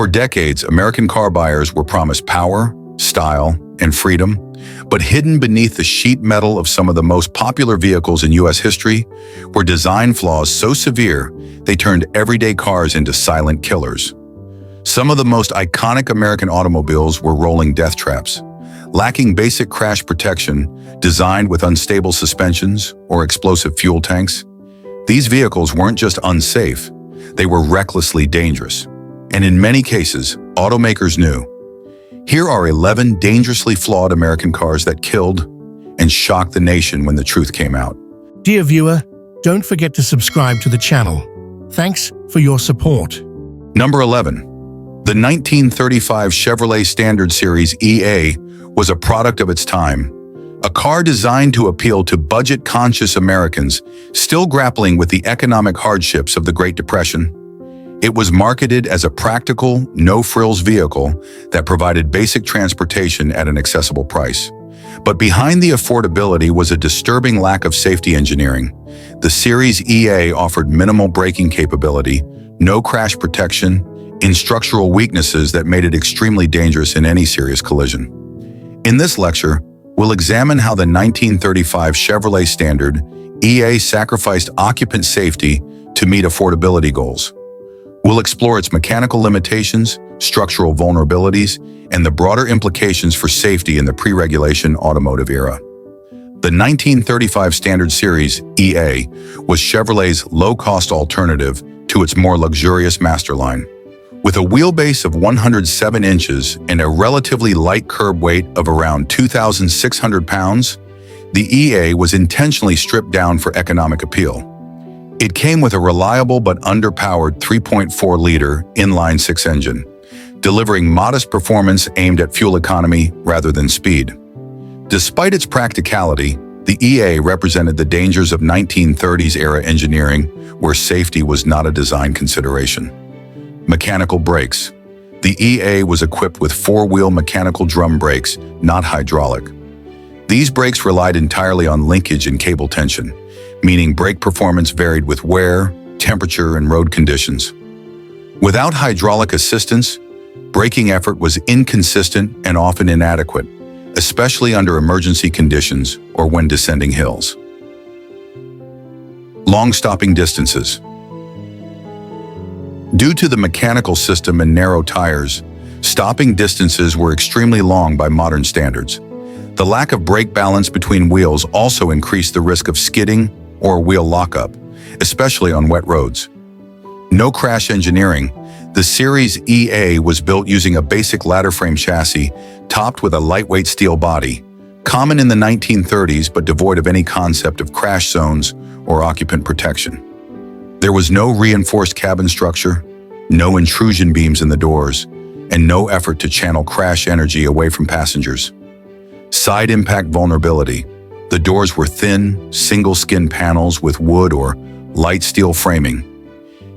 For decades, American car buyers were promised power, style, and freedom, but hidden beneath the sheet metal of some of the most popular vehicles in U.S. history were design flaws so severe they turned everyday cars into silent killers. Some of the most iconic American automobiles were rolling death traps, lacking basic crash protection, designed with unstable suspensions or explosive fuel tanks. These vehicles weren't just unsafe, they were recklessly dangerous. And in many cases, automakers knew. Here are 11 dangerously flawed American cars that killed and shocked the nation when the truth came out. Dear viewer, don't forget to subscribe to the channel. Thanks for your support. Number 11. The 1935 Chevrolet Standard Series EA was a product of its time, a car designed to appeal to budget-conscious Americans still grappling with the economic hardships of the Great Depression. It was marketed as a practical, no-frills vehicle that provided basic transportation at an accessible price. But behind the affordability was a disturbing lack of safety engineering. The Series EA offered minimal braking capability, no crash protection, and structural weaknesses that made it extremely dangerous in any serious collision. In this lecture, we'll examine how the 1935 Chevrolet Standard EA sacrificed occupant safety to meet affordability goals. We'll explore its mechanical limitations, structural vulnerabilities, and the broader implications for safety in the pre-regulation automotive era. The 1935 Standard Series EA was Chevrolet's low-cost alternative to its more luxurious Master line. With a wheelbase of 107 inches and a relatively light curb weight of around 2,600 pounds, the EA was intentionally stripped down for economic appeal. It came with a reliable but underpowered 3.4-liter inline-six engine, delivering modest performance aimed at fuel economy rather than speed. Despite its practicality, the EA represented the dangers of 1930s-era engineering where safety was not a design consideration. Mechanical brakes. The EA was equipped with four-wheel mechanical drum brakes, not hydraulic. These brakes relied entirely on linkage and cable tension, meaning brake performance varied with wear, temperature, and road conditions. Without hydraulic assistance, braking effort was inconsistent and often inadequate, especially under emergency conditions or when descending hills. Long stopping distances. Due to the mechanical system and narrow tires, stopping distances were extremely long by modern standards. The lack of brake balance between wheels also increased the risk of skidding or wheel lockup, especially on wet roads. No crash engineering. The Series EA was built using a basic ladder frame chassis topped with a lightweight steel body, common in the 1930s but devoid of any concept of crash zones or occupant protection. There was no reinforced cabin structure, no intrusion beams in the doors, and no effort to channel crash energy away from passengers. Side impact vulnerability. The doors were thin, single-skin panels with wood or light steel framing.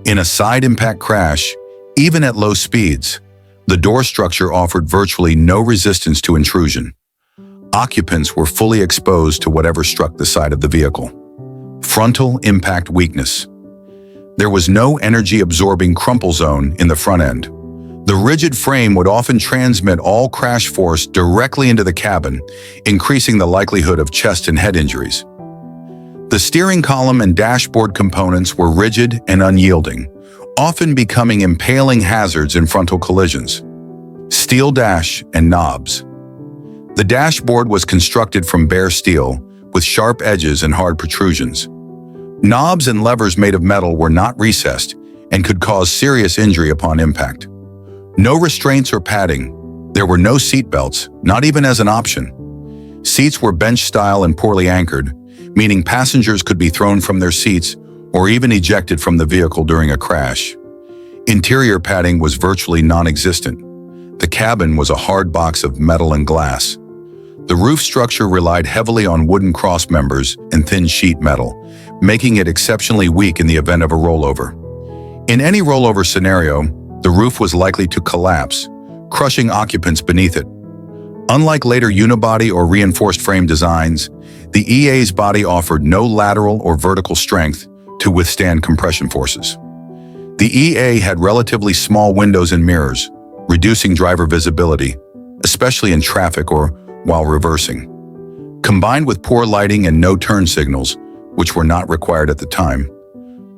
In a side impact crash, even at low speeds, the door structure offered virtually no resistance to intrusion. Occupants were fully exposed to whatever struck the side of the vehicle. Frontal impact weakness. There was no energy-absorbing crumple zone in the front end. The rigid frame would often transmit all crash force directly into the cabin, increasing the likelihood of chest and head injuries. The steering column and dashboard components were rigid and unyielding, often becoming impaling hazards in frontal collisions. Steel dash and knobs. The dashboard was constructed from bare steel, with sharp edges and hard protrusions. Knobs and levers made of metal were not recessed and could cause serious injury upon impact. No restraints or padding. There were no seat belts, not even as an option. Seats were bench-style and poorly anchored, meaning passengers could be thrown from their seats or even ejected from the vehicle during a crash. Interior padding was virtually non-existent. The cabin was a hard box of metal and glass. The roof structure relied heavily on wooden cross members and thin sheet metal, making it exceptionally weak in the event of a rollover. In any rollover scenario, the roof was likely to collapse, crushing occupants beneath it. Unlike later unibody or reinforced frame designs, the EA's body offered no lateral or vertical strength to withstand compression forces. The EA had relatively small windows and mirrors, reducing driver visibility, especially in traffic or while reversing. Combined with poor lighting and no turn signals, which were not required at the time,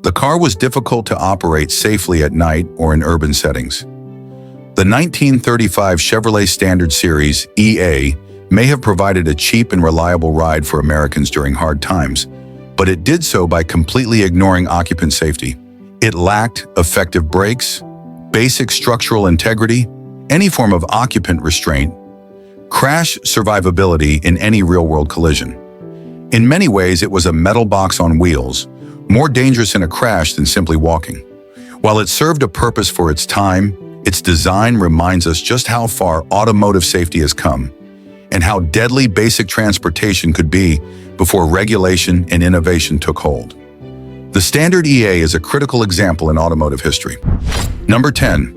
the car was difficult to operate safely at night or in urban settings. The 1935 Chevrolet Standard Series EA may have provided a cheap and reliable ride for Americans during hard times, but it did so by completely ignoring occupant safety. It lacked effective brakes, basic structural integrity, any form of occupant restraint, crash survivability in any real-world collision. In many ways, it was a metal box on wheels, more dangerous in a crash than simply walking. While it served a purpose for its time, its design reminds us just how far automotive safety has come and how deadly basic transportation could be before regulation and innovation took hold. The Standard EA is a critical example in automotive history. Number 10.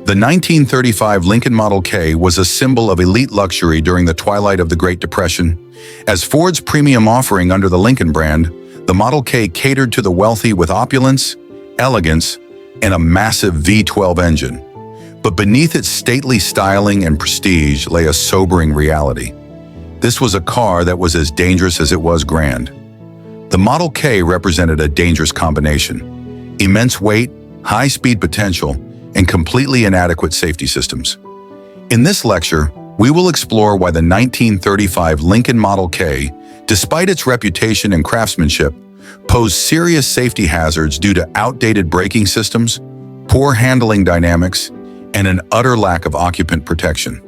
The 1935 Lincoln Model K was a symbol of elite luxury during the twilight of the Great Depression. As Ford's premium offering under the Lincoln brand, the Model K catered to the wealthy with opulence, elegance, and a massive V12 engine. But beneath its stately styling and prestige lay a sobering reality. This was a car that was as dangerous as it was grand. The Model K represented a dangerous combination: immense weight, high speed potential, and completely inadequate safety systems. In this lecture, we will explore why the 1935 Lincoln Model K, despite its reputation and craftsmanship, posed serious safety hazards due to outdated braking systems, poor handling dynamics, and an utter lack of occupant protection.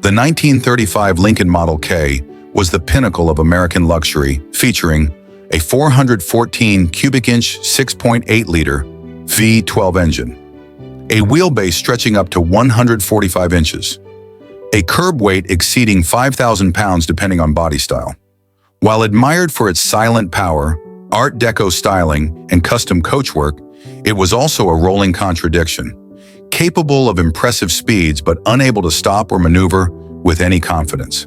The 1935 Lincoln Model K was the pinnacle of American luxury, featuring a 414 cubic inch 6.8-liter V12 engine, a wheelbase stretching up to 145 inches, a curb weight exceeding 5,000 pounds depending on body style. While admired for its silent power, Art Deco styling, and custom coachwork, it was also a rolling contradiction, capable of impressive speeds but unable to stop or maneuver with any confidence.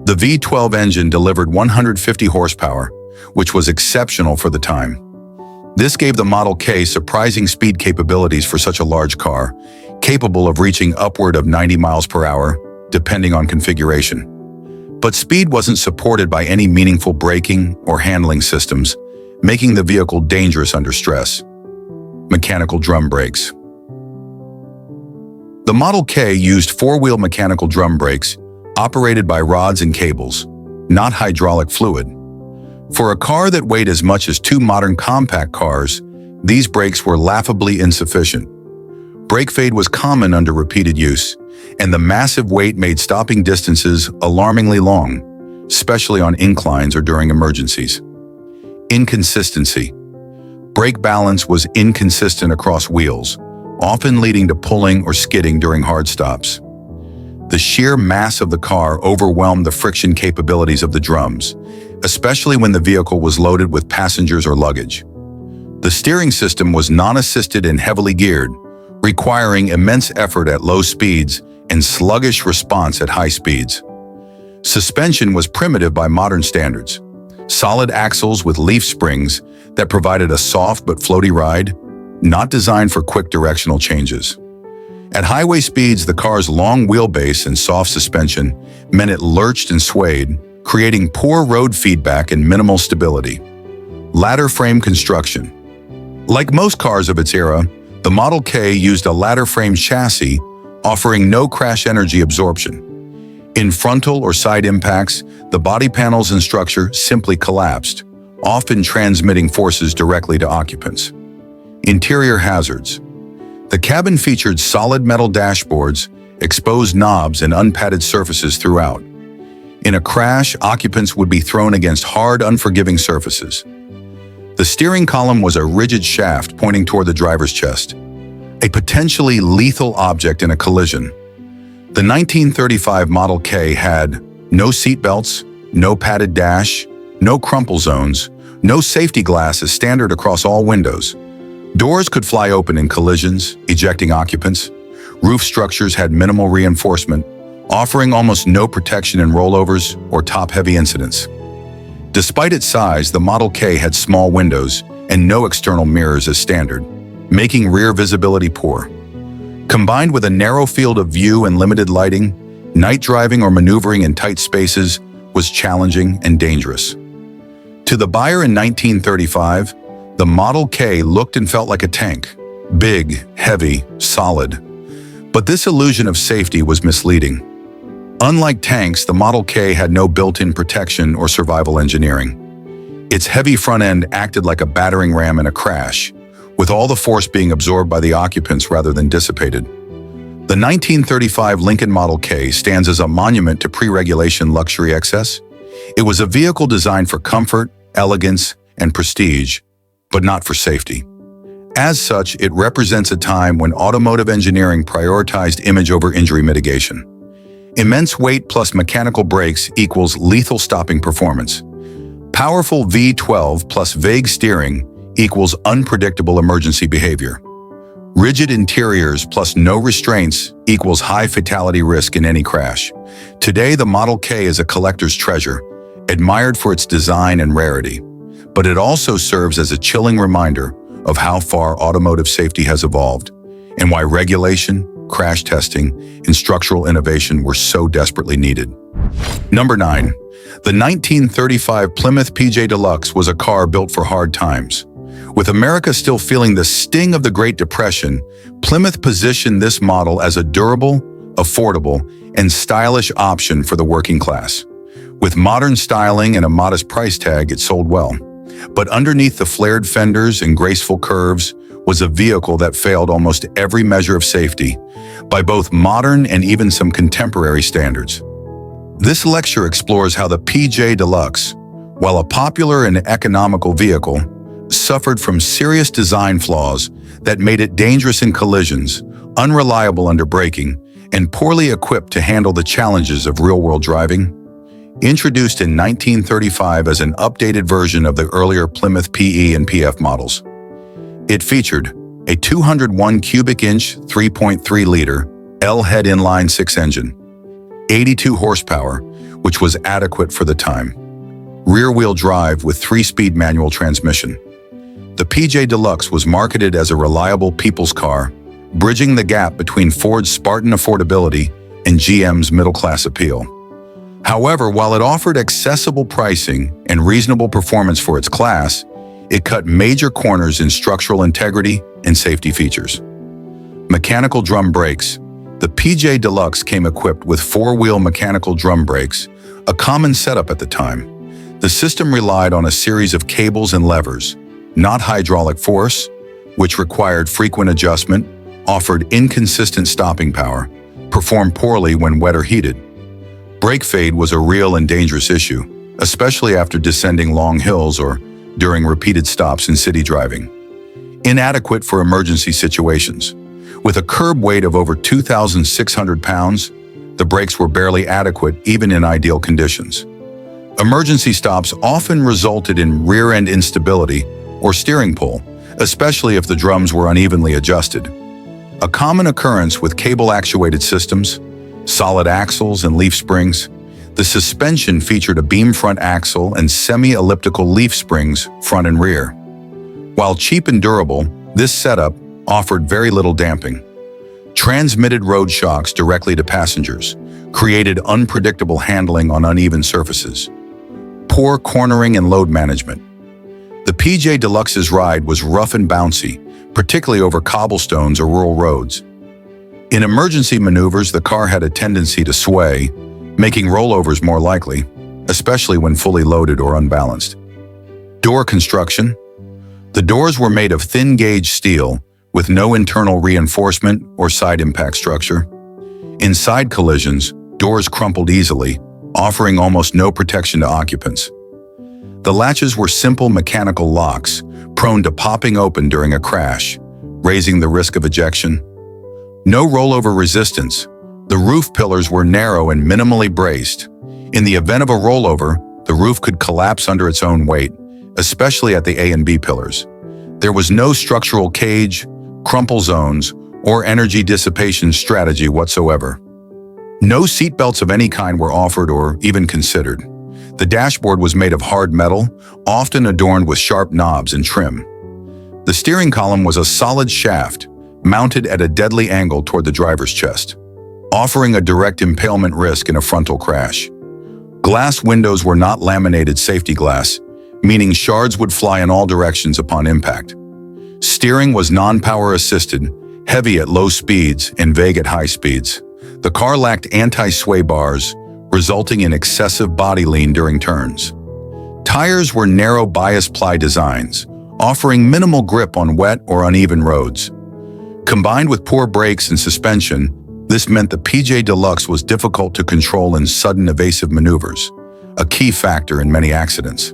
The V12 engine delivered 150 horsepower, which was exceptional for the time. This gave the Model K surprising speed capabilities for such a large car, capable of reaching upward of 90 miles per hour, depending on configuration. But speed wasn't supported by any meaningful braking or handling systems, making the vehicle dangerous under stress. Mechanical drum brakes. The Model K used four-wheel mechanical drum brakes, operated by rods and cables, not hydraulic fluid. For a car that weighed as much as two modern compact cars, these brakes were laughably insufficient. Brake fade was common under repeated use, and the massive weight made stopping distances alarmingly long, especially on inclines or during emergencies. Inconsistency. Brake balance was inconsistent across wheels, often leading to pulling or skidding during hard stops. The sheer mass of the car overwhelmed the friction capabilities of the drums, especially when the vehicle was loaded with passengers or luggage. The steering system was non-assisted and heavily geared, requiring immense effort at low speeds and sluggish response at high speeds. Suspension was primitive by modern standards. Solid axles with leaf springs that provided a soft but floaty ride, not designed for quick directional changes. At highway speeds, the car's long wheelbase and soft suspension meant it lurched and swayed, creating poor road feedback and minimal stability. Ladder frame construction. Like most cars of its era, the Model K used a ladder frame chassis, offering no crash energy absorption. In frontal or side impacts, the body panels and structure simply collapsed, often transmitting forces directly to occupants. Interior hazards. The cabin featured solid metal dashboards, exposed knobs, and unpadded surfaces throughout. In a crash, occupants would be thrown against hard, unforgiving surfaces. The steering column was a rigid shaft pointing toward the driver's chest, a potentially lethal object in a collision. The 1935 Model K had no seat belts, no padded dash, no crumple zones, no safety glass as standard across all windows. Doors could fly open in collisions, ejecting occupants. Roof structures had minimal reinforcement, offering almost no protection in rollovers or top-heavy incidents. Despite its size, the Model K had small windows and no external mirrors as standard, making rear visibility poor. Combined with a narrow field of view and limited lighting, night driving or maneuvering in tight spaces was challenging and dangerous. To the buyer in 1935, the Model K looked and felt like a tank, big, heavy, solid. But this illusion of safety was misleading. Unlike tanks, the Model K had no built-in protection or survival engineering. Its heavy front end acted like a battering ram in a crash, with all the force being absorbed by the occupants rather than dissipated. The 1935 Lincoln Model K stands as a monument to pre-regulation luxury excess. It was a vehicle designed for comfort, elegance, and prestige, but not for safety. As such, it represents a time when automotive engineering prioritized image over injury mitigation. Immense weight plus mechanical brakes equals lethal stopping performance. Powerful V12 plus vague steering equals unpredictable emergency behavior. Rigid interiors plus no restraints equals high fatality risk in any crash. Today, the Model K is a collector's treasure, admired for its design and rarity. But it also serves as a chilling reminder of how far automotive safety has evolved and why regulation, crash testing, and structural innovation were so desperately needed. Number 9. The 1935 Plymouth PJ Deluxe was a car built for hard times. With America still feeling the sting of the Great Depression, Plymouth positioned this model as a durable, affordable, and stylish option for the working class. With modern styling and a modest price tag, it sold well. But underneath the flared fenders and graceful curves was a vehicle that failed almost every measure of safety by both modern and even some contemporary standards. This lecture explores how the PJ Deluxe, while a popular and economical vehicle, suffered from serious design flaws that made it dangerous in collisions, unreliable under braking, and poorly equipped to handle the challenges of real-world driving. Introduced in 1935 as an updated version of the earlier Plymouth PE and PF models. It featured a 201 cubic inch 3.3-liter L-head inline-six engine, 82 horsepower, which was adequate for the time, rear-wheel drive with 3-speed manual transmission. The PJ Deluxe was marketed as a reliable people's car, bridging the gap between Ford's Spartan affordability and GM's middle-class appeal. However, while it offered accessible pricing and reasonable performance for its class, it cut major corners in structural integrity and safety features. Mechanical drum brakes. The PJ Deluxe came equipped with 4-wheel mechanical drum brakes, a common setup at the time. The system relied on a series of cables and levers, not hydraulic force, which required frequent adjustment, offered inconsistent stopping power, performed poorly when wet or heated. Brake fade was a real and dangerous issue, especially after descending long hills or during repeated stops in city driving. Inadequate for emergency situations. With a curb weight of over 2,600 pounds, the brakes were barely adequate even in ideal conditions. Emergency stops often resulted in rear-end instability or steering pull, especially if the drums were unevenly adjusted. A common occurrence with cable-actuated systems, solid axles and leaf springs, the suspension featured a beam front axle and semi-elliptical leaf springs front and rear. While cheap and durable, this setup offered very little damping. Transmitted road shocks directly to passengers, created unpredictable handling on uneven surfaces. Poor cornering and load management. The PJ Deluxe's ride was rough and bouncy, particularly over cobblestones or rural roads. In emergency maneuvers, the car had a tendency to sway, making rollovers more likely, especially when fully loaded or unbalanced. Door construction. The doors were made of thin-gauge steel with no internal reinforcement or side impact structure. In side collisions, doors crumpled easily, offering almost no protection to occupants. The latches were simple mechanical locks, prone to popping open during a crash, raising the risk of ejection. No rollover resistance. The roof pillars were narrow and minimally braced. In the event of a rollover, the roof could collapse under its own weight, especially at the A and B pillars. There was no structural cage, crumple zones, or energy dissipation strategy whatsoever. No seatbelts of any kind were offered or even considered. The dashboard was made of hard metal, often adorned with sharp knobs and trim. The steering column was a solid shaft, mounted at a deadly angle toward the driver's chest, offering a direct impalement risk in a frontal crash. Glass windows were not laminated safety glass, meaning shards would fly in all directions upon impact. Steering was non-power assisted, heavy at low speeds and vague at high speeds. The car lacked anti-sway bars, resulting in excessive body lean during turns. Tires were narrow bias ply designs, offering minimal grip on wet or uneven roads. Combined with poor brakes and suspension, this meant the PJ Deluxe was difficult to control in sudden evasive maneuvers, a key factor in many accidents.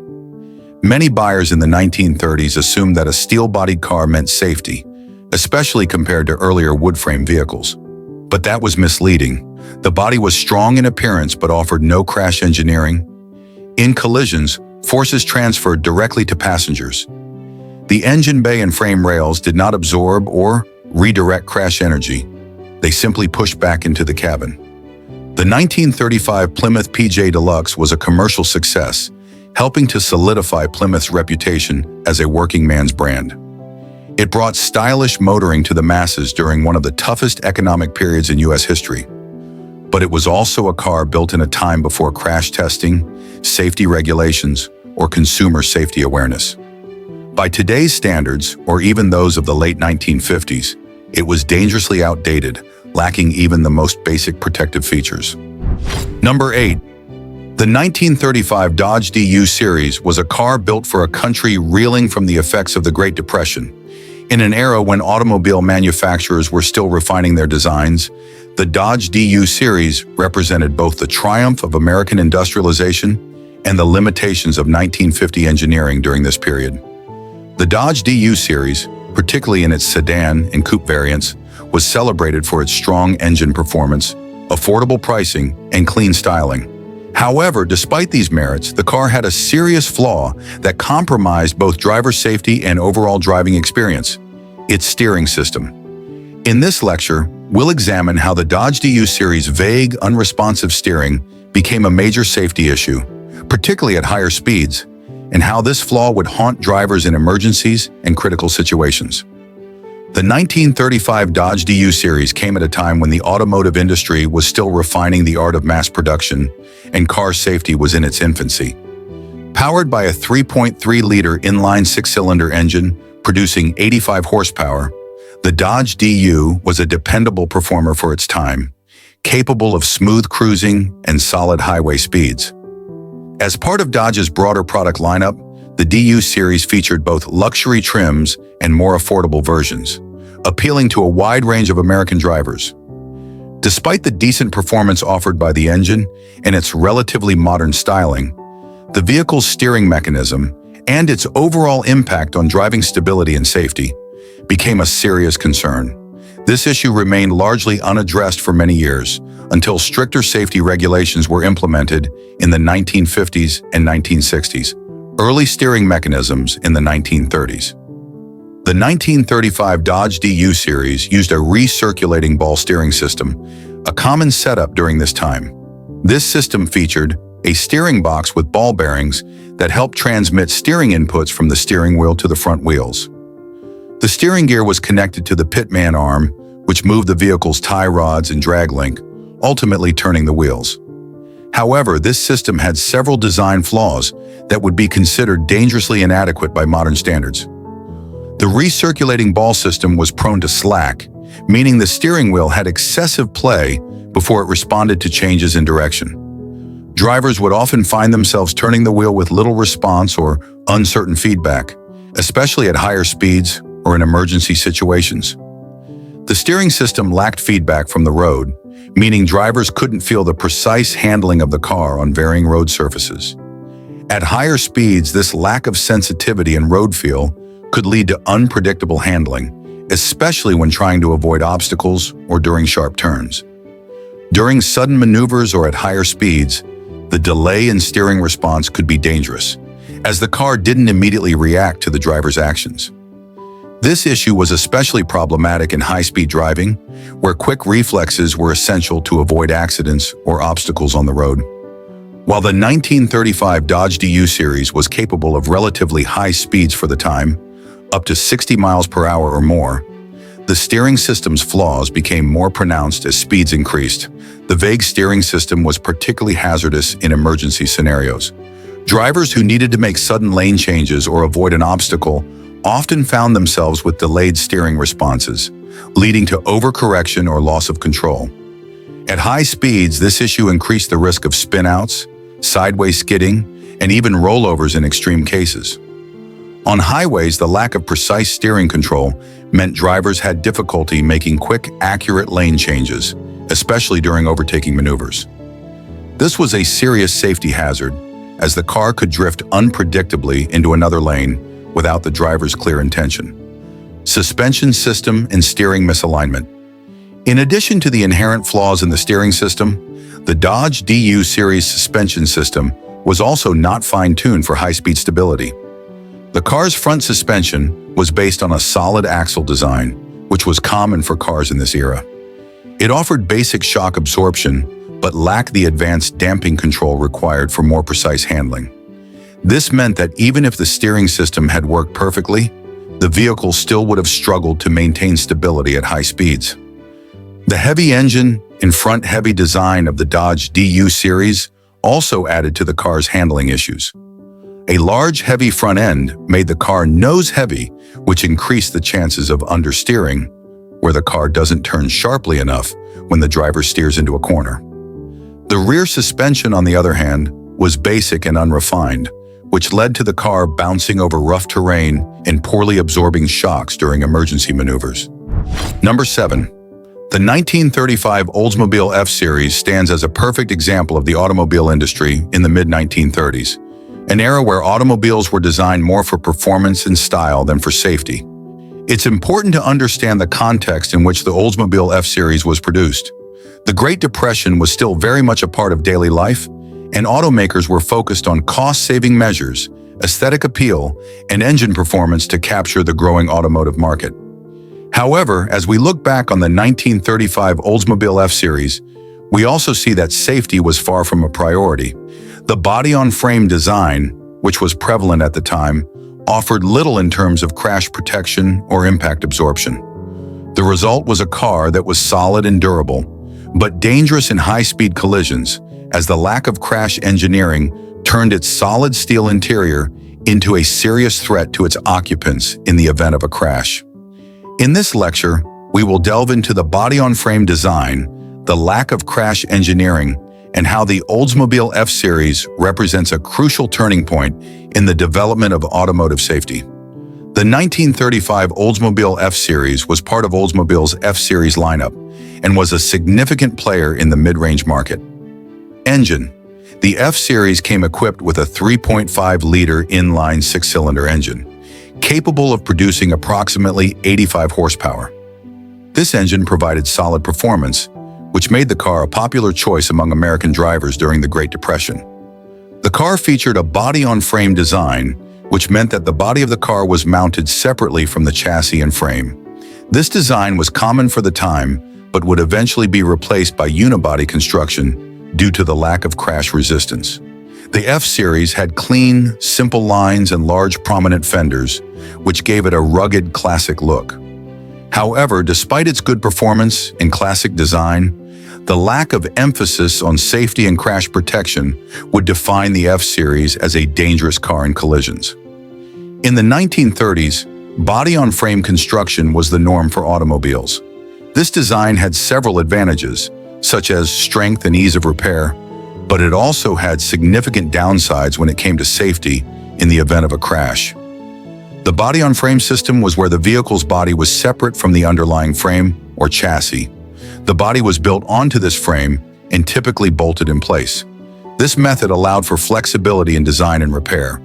Many buyers in the 1930s assumed that a steel-bodied car meant safety, especially compared to earlier wood-frame vehicles. But that was misleading. The body was strong in appearance but offered no crash engineering. In collisions, forces transferred directly to passengers. The engine bay and frame rails did not absorb or redirect crash energy. They simply pushed back into the cabin. The 1935 Plymouth PJ Deluxe was a commercial success, helping to solidify Plymouth's reputation as a working man's brand. It brought stylish motoring to the masses during one of the toughest economic periods in U.S. history. But it was also a car built in a time before crash testing, safety regulations, or consumer safety awareness. By today's standards, or even those of the late 1950s, it was dangerously outdated, lacking even the most basic protective features. Number 8. The 1935 Dodge DU series was a car built for a country reeling from the effects of the Great Depression. In an era when automobile manufacturers were still refining their designs, the Dodge DU series represented both the triumph of American industrialization and the limitations of 1950 engineering during this period. The Dodge DU series, particularly in its sedan and coupe variants, was celebrated for its strong engine performance, affordable pricing, and clean styling. However, despite these merits, the car had a serious flaw that compromised both driver safety and overall driving experience: its steering system. In this lecture, we'll examine how the Dodge DU series' vague, unresponsive steering became a major safety issue, particularly at higher speeds, and how this flaw would haunt drivers in emergencies and critical situations. The 1935 Dodge DU series came at a time when the automotive industry was still refining the art of mass production, and car safety was in its infancy. Powered by a 3.3-liter inline six-cylinder engine producing 85 horsepower, the Dodge DU was a dependable performer for its time, capable of smooth cruising and solid highway speeds. As part of Dodge's broader product lineup, the DU series featured both luxury trims and more affordable versions, appealing to a wide range of American drivers. Despite the decent performance offered by the engine and its relatively modern styling, the vehicle's steering mechanism and its overall impact on driving stability and safety became a serious concern. This issue remained largely unaddressed for many years, until stricter safety regulations were implemented in the 1950s and 1960s. Early steering mechanisms in the 1930s. The 1935 Dodge DU series used a recirculating ball steering system, a common setup during this time. This system featured a steering box with ball bearings that helped transmit steering inputs from the steering wheel to the front wheels. The steering gear was connected to the pitman arm, which moved the vehicle's tie rods and drag link, ultimately turning the wheels. However, this system had several design flaws that would be considered dangerously inadequate by modern standards. The recirculating ball system was prone to slack, meaning the steering wheel had excessive play before it responded to changes in direction. Drivers would often find themselves turning the wheel with little response or uncertain feedback, especially at higher speeds or in emergency situations. The steering system lacked feedback from the road, meaning drivers couldn't feel the precise handling of the car on varying road surfaces. At higher speeds, this lack of sensitivity and road feel could lead to unpredictable handling, especially when trying to avoid obstacles or during sharp turns. During sudden maneuvers or at higher speeds, the delay in steering response could be dangerous, as the car didn't immediately react to the driver's actions. This issue was especially problematic in high-speed driving, where quick reflexes were essential to avoid accidents or obstacles on the road. While the 1935 Dodge DU series was capable of relatively high speeds for the time, up to 60 miles per hour or more, The steering system's flaws became more pronounced as speeds increased. The vague steering system was particularly hazardous in emergency scenarios. Drivers who needed to make sudden lane changes or avoid an obstacle often found themselves with delayed steering responses, leading to overcorrection or loss of control. At high speeds, this issue increased the risk of spinouts, sideways skidding, and even rollovers in extreme cases. On highways, the lack of precise steering control meant drivers had difficulty making quick, accurate lane changes, especially during overtaking maneuvers. This was a serious safety hazard, as the car could drift unpredictably into another lane without the driver's clear intention. Suspension system and steering misalignment. In addition to the inherent flaws in the steering system, the Dodge DU series suspension system was also not fine-tuned for high-speed stability. The car's front suspension was based on a solid axle design, which was common for cars in this era. It offered basic shock absorption, but lacked the advanced damping control required for more precise handling. This meant that even if the steering system had worked perfectly, the vehicle still would have struggled to maintain stability at high speeds. The heavy engine and front-heavy design of the Dodge DU series also added to the car's handling issues. A large, heavy front end made the car nose-heavy, which increased the chances of understeering, where the car doesn't turn sharply enough when the driver steers into a corner. The rear suspension, on the other hand, was basic and unrefined, which led to the car bouncing over rough terrain and poorly absorbing shocks during emergency maneuvers. Number 7. The 1935 Oldsmobile F Series stands as a perfect example of the automobile industry in the mid-1930s, an era where automobiles were designed more for performance and style than for safety. It's important to understand the context in which the Oldsmobile F Series was produced. The Great Depression was still very much a part of daily life, and automakers were focused on cost-saving measures, aesthetic appeal, and engine performance to capture the growing automotive market. However, as we look back on the 1935 Oldsmobile F Series, we also see that safety was far from a priority. The body-on-frame design, which was prevalent at the time, offered little in terms of crash protection or impact absorption. The result was a car that was solid and durable, but dangerous in high-speed collisions, as the lack of crash engineering turned its solid steel interior into a serious threat to its occupants in the event of a crash. In this lecture, we will delve into the body-on-frame design, the lack of crash engineering, and how the Oldsmobile F Series represents a crucial turning point in the development of automotive safety. The 1935 Oldsmobile F Series was part of Oldsmobile's F Series lineup and was a significant player in the mid-range market. Engine. The F Series came equipped with a 3.5-liter inline six-cylinder engine, capable of producing approximately 85 horsepower. This engine provided solid performance, which made the car a popular choice among American drivers during the Great Depression. The car featured a body-on-frame design, which meant that the body of the car was mounted separately from the chassis and frame. This design was common for the time, but would eventually be replaced by unibody construction due to the lack of crash resistance. The F Series had clean, simple lines and large prominent fenders, which gave it a rugged, classic look. However, despite its good performance and classic design, the lack of emphasis on safety and crash protection would define the F Series as a dangerous car in collisions. In the 1930s, body-on-frame construction was the norm for automobiles. This design had several advantages, such as strength and ease of repair, but it also had significant downsides when it came to safety in the event of a crash. The body-on-frame system was where the vehicle's body was separate from the underlying frame or chassis. The body was built onto this frame and typically bolted in place. This method allowed for flexibility in design and repair,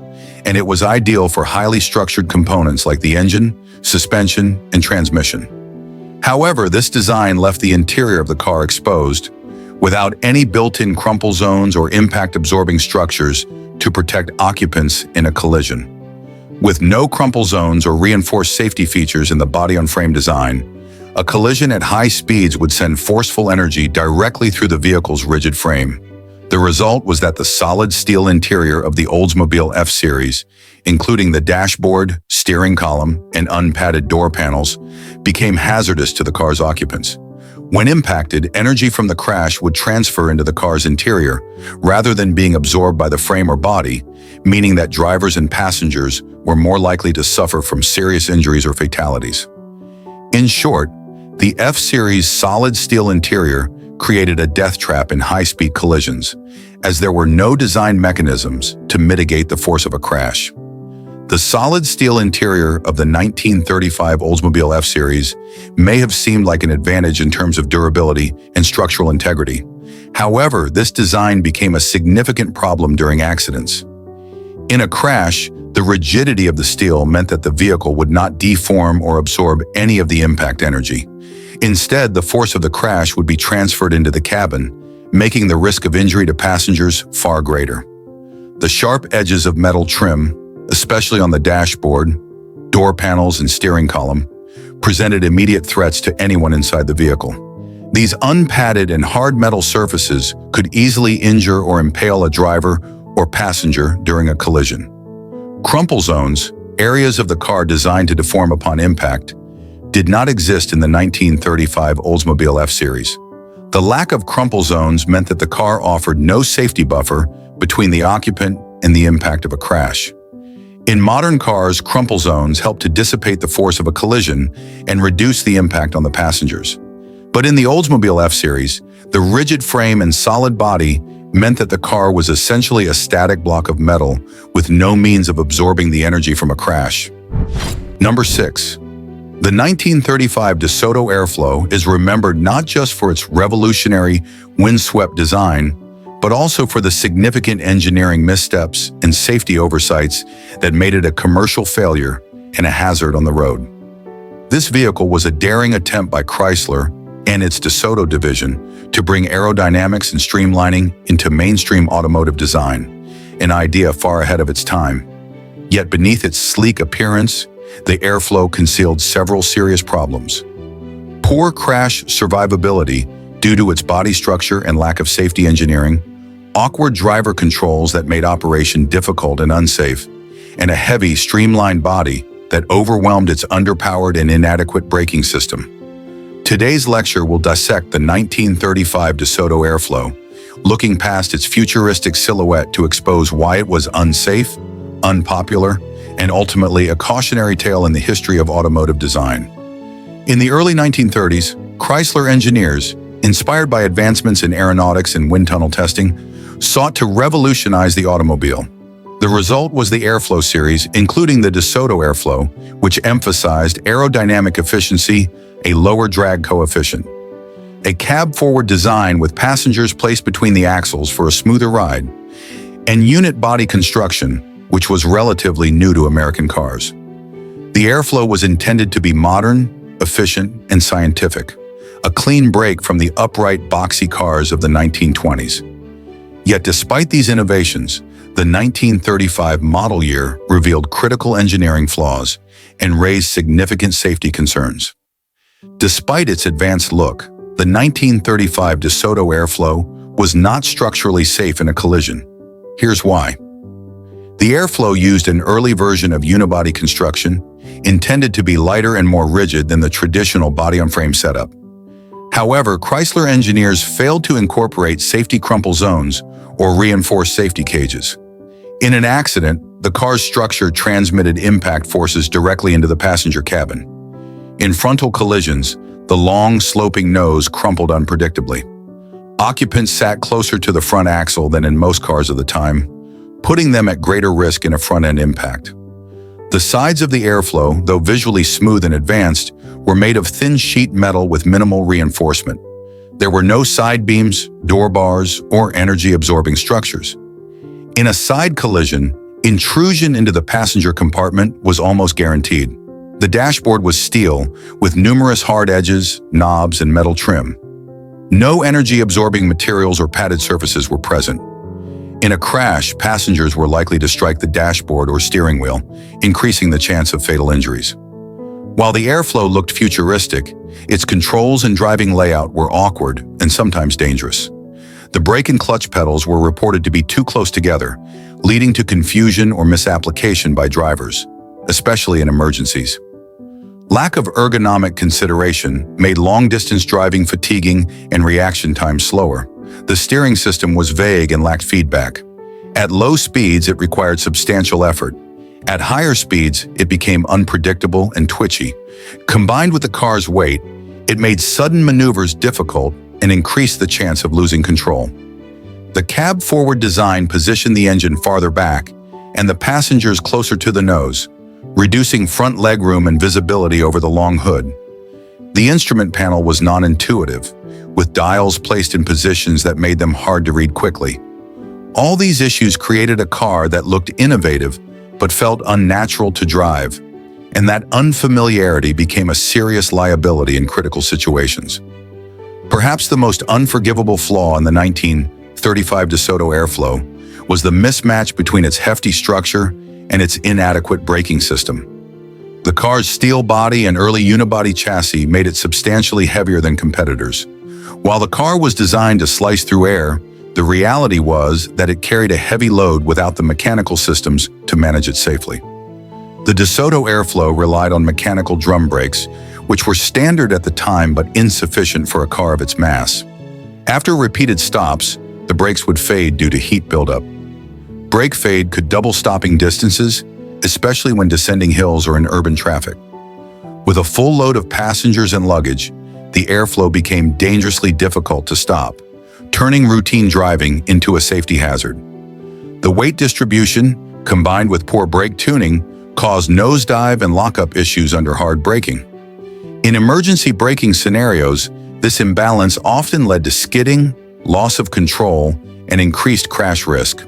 and it was ideal for highly structured components like the engine, suspension, and transmission. However, this design left the interior of the car exposed, without any built-in crumple zones or impact-absorbing structures to protect occupants in a collision. With no crumple zones or reinforced safety features in the body-on-frame design, a collision at high speeds would send forceful energy directly through the vehicle's rigid frame. The result was that the solid steel interior of the Oldsmobile F Series, including the dashboard, steering column, and unpadded door panels, became hazardous to the car's occupants. When impacted, energy from the crash would transfer into the car's interior, rather than being absorbed by the frame or body, meaning that drivers and passengers were more likely to suffer from serious injuries or fatalities. In short, the F Series' solid steel interior created a death trap in high-speed collisions, as there were no design mechanisms to mitigate the force of a crash. The solid steel interior of the 1935 Oldsmobile F Series may have seemed like an advantage in terms of durability and structural integrity. However, this design became a significant problem during accidents. In a crash, the rigidity of the steel meant that the vehicle would not deform or absorb any of the impact energy. Instead, the force of the crash would be transferred into the cabin, making the risk of injury to passengers far greater. The sharp edges of metal trim, especially on the dashboard, door panels, and steering column, presented immediate threats to anyone inside the vehicle. These unpadded and hard metal surfaces could easily injure or impale a driver or passenger during a collision. Crumple zones, areas of the car designed to deform upon impact, did not exist in the 1935 Oldsmobile F Series. The lack of crumple zones meant that the car offered no safety buffer between the occupant and the impact of a crash. In modern cars, crumple zones help to dissipate the force of a collision and reduce the impact on the passengers. But in the Oldsmobile F Series, the rigid frame and solid body meant that the car was essentially a static block of metal with no means of absorbing the energy from a crash. Number 6. The 1935 DeSoto Airflow is remembered not just for its revolutionary windswept design, but also for the significant engineering missteps and safety oversights that made it a commercial failure and a hazard on the road. This vehicle was a daring attempt by Chrysler and its DeSoto division to bring aerodynamics and streamlining into mainstream automotive design, an idea far ahead of its time. Yet beneath its sleek appearance, the Airflow concealed several serious problems. Poor crash survivability due to its body structure and lack of safety engineering, awkward driver controls that made operation difficult and unsafe, and a heavy, streamlined body that overwhelmed its underpowered and inadequate braking system. Today's lecture will dissect the 1935 DeSoto Airflow, looking past its futuristic silhouette to expose why it was unsafe, unpopular, and ultimately a cautionary tale in the history of automotive design. In the early 1930s, Chrysler engineers, inspired by advancements in aeronautics and wind tunnel testing, sought to revolutionize the automobile. The result was the Airflow series, including the DeSoto Airflow, which emphasized aerodynamic efficiency, a lower drag coefficient, a cab-forward design with passengers placed between the axles for a smoother ride, and unit body construction, which was relatively new to American cars. The Airflow was intended to be modern, efficient, and scientific, a clean break from the upright, boxy cars of the 1920s. Yet despite these innovations, the 1935 model year revealed critical engineering flaws and raised significant safety concerns. Despite its advanced look, the 1935 DeSoto Airflow was not structurally safe in a collision. Here's why. The Airflow used an early version of unibody construction, intended to be lighter and more rigid than the traditional body-on-frame setup. However, Chrysler engineers failed to incorporate safety crumple zones or reinforced safety cages. In an accident, the car's structure transmitted impact forces directly into the passenger cabin. In frontal collisions, the long, sloping nose crumpled unpredictably. Occupants sat closer to the front axle than in most cars of the time, putting them at greater risk in a front-end impact. The sides of the Airflow, though visually smooth and advanced, were made of thin sheet metal with minimal reinforcement. There were no side beams, door bars, or energy-absorbing structures. In a side collision, intrusion into the passenger compartment was almost guaranteed. The dashboard was steel, with numerous hard edges, knobs, and metal trim. No energy-absorbing materials or padded surfaces were present. In a crash, passengers were likely to strike the dashboard or steering wheel, increasing the chance of fatal injuries. While the Airflow looked futuristic, its controls and driving layout were awkward and sometimes dangerous. The brake and clutch pedals were reported to be too close together, leading to confusion or misapplication by drivers, especially in emergencies. Lack of ergonomic consideration made long-distance driving fatiguing and reaction time slower. The steering system was vague and lacked feedback. At low speeds, it required substantial effort. At higher speeds, it became unpredictable and twitchy. Combined with the car's weight, it made sudden maneuvers difficult and increased the chance of losing control. The cab-forward design positioned the engine farther back and the passengers closer to the nose, reducing front legroom and visibility over the long hood. The instrument panel was non-intuitive, with dials placed in positions that made them hard to read quickly. All these issues created a car that looked innovative but felt unnatural to drive, and that unfamiliarity became a serious liability in critical situations. Perhaps the most unforgivable flaw in the 1935 DeSoto Airflow was the mismatch between its hefty structure and its inadequate braking system. The car's steel body and early unibody chassis made it substantially heavier than competitors. While the car was designed to slice through air, the reality was that it carried a heavy load without the mechanical systems to manage it safely. The DeSoto Airflow relied on mechanical drum brakes, which were standard at the time but insufficient for a car of its mass. After repeated stops, the brakes would fade due to heat buildup. Brake fade could double stopping distances, especially when descending hills or in urban traffic. With a full load of passengers and luggage, the airflow became dangerously difficult to stop, turning routine driving into a safety hazard. The weight distribution, combined with poor brake tuning, caused nosedive and lockup issues under hard braking. In emergency braking scenarios, this imbalance often led to skidding, loss of control, and increased crash risk.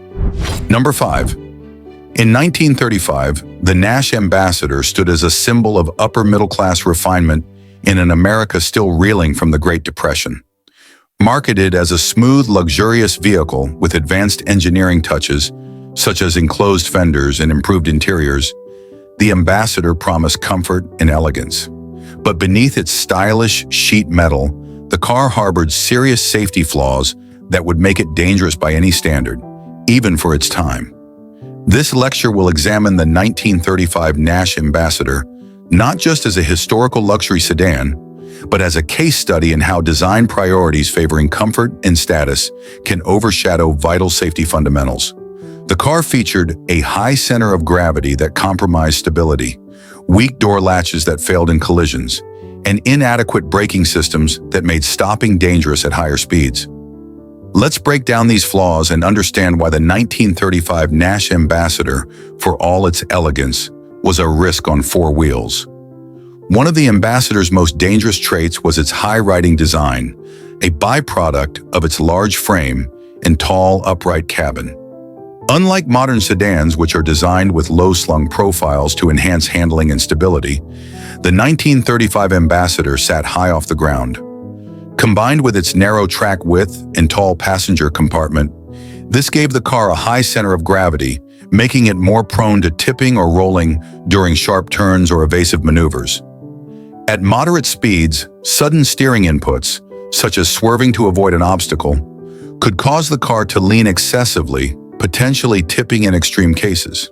Number 5. In 1935, the Nash Ambassador stood as a symbol of upper-middle-class refinement in an America still reeling from the Great Depression. Marketed as a smooth, luxurious vehicle with advanced engineering touches, such as enclosed fenders and improved interiors, the Ambassador promised comfort and elegance. But beneath its stylish sheet metal, the car harbored serious safety flaws that would make it dangerous by any standard, even for its time. This lecture will examine the 1935 Nash Ambassador not just as a historical luxury sedan, but as a case study in how design priorities favoring comfort and status can overshadow vital safety fundamentals. The car featured a high center of gravity that compromised stability, weak door latches that failed in collisions, and inadequate braking systems that made stopping dangerous at higher speeds. Let's break down these flaws and understand why the 1935 Nash Ambassador, for all its elegance, was a risk on four wheels. One of the Ambassador's most dangerous traits was its high-riding design, a byproduct of its large frame and tall, upright cabin. Unlike modern sedans, which are designed with low-slung profiles to enhance handling and stability, the 1935 Ambassador sat high off the ground. Combined with its narrow track width and tall passenger compartment, this gave the car a high center of gravity, making it more prone to tipping or rolling during sharp turns or evasive maneuvers. At moderate speeds, sudden steering inputs, such as swerving to avoid an obstacle, could cause the car to lean excessively, potentially tipping in extreme cases.